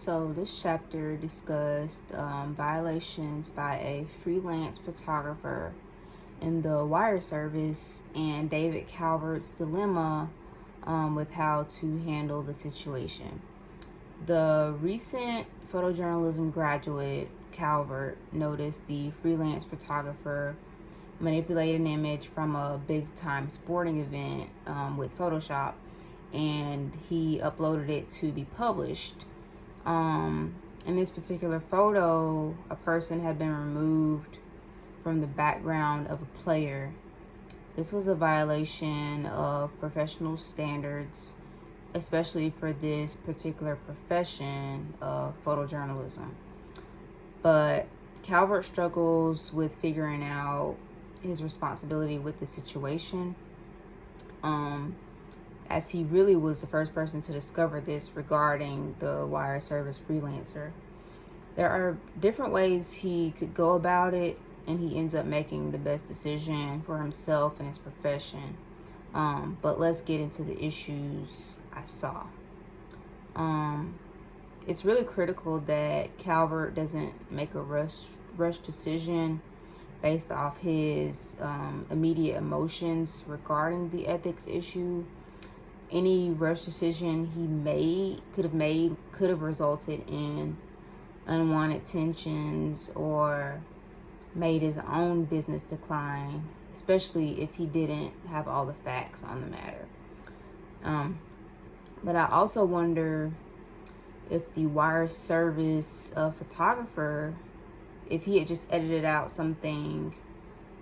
So this chapter discussed violations by a freelance photographer in the wire service and David Calvert's dilemma with how to handle the situation. The recent photojournalism graduate Calvert noticed the freelance photographer manipulate an image from a big-time sporting event with Photoshop, and he uploaded it to be published. In this particular photo, a person had been removed from the background of a player. This was a violation of professional standards, especially for this particular profession of photojournalism. But Calvert struggles with figuring out his responsibility with the situation, as he really was the first person to discover this regarding the wire service freelancer. There are different ways he could go about it, and he ends up making the best decision for himself and his profession. But let's get into the issues I saw. It's really critical that Calvert doesn't make a rush decision based off his immediate emotions regarding the ethics issue. Any rush decision he could have resulted in unwanted tensions or made his own business decline, especially if he didn't have all the facts on the matter. But I also wonder if the wire service photographer, if he had just edited out something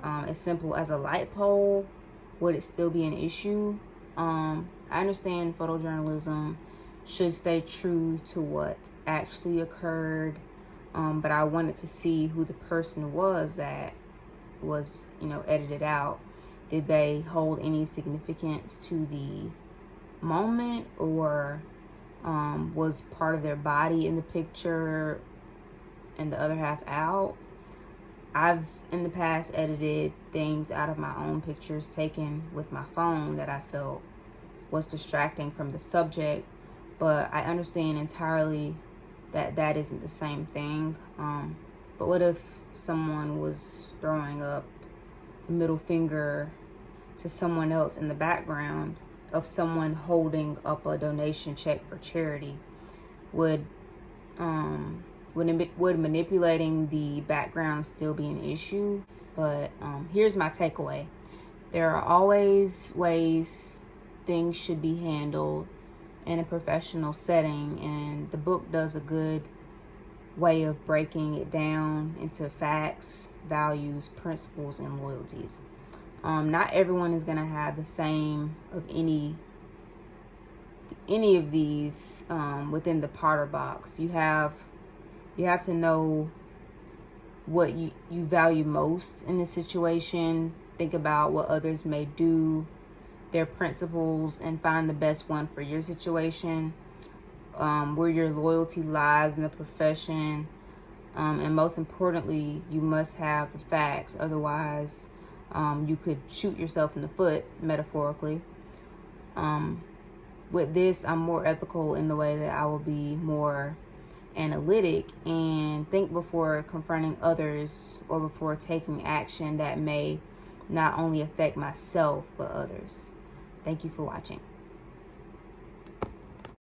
as simple as a light pole, would it still be an issue? I understand photojournalism should stay true to what actually occurred, but I wanted to see who the person was that was, edited out. Did they hold any significance to the moment, or was part of their body in the picture and the other half out? I've in the past edited things out of my own pictures taken with my phone that I felt was distracting from the subject, but I understand entirely that that isn't the same thing. But what if someone was throwing up the middle finger to someone else in the background of someone holding up a donation check for charity? Would manipulating the background still be an issue? But here's my takeaway. There are always ways things should be handled in a professional setting, and the book does a good way of breaking it down into facts, values, principles, and loyalties. Not everyone is going to have the same of any of these within the Potter box. You have to know what you value most in this situation. Think about what others may do, their principles, and find the best one for your situation, where your loyalty lies in the profession. And most importantly, you must have the facts. Otherwise, you could shoot yourself in the foot, metaphorically. With this, I'm more ethical in the way that I will be more analytic and think before confronting others or before taking action that may not only affect myself but others. Thank you for watching.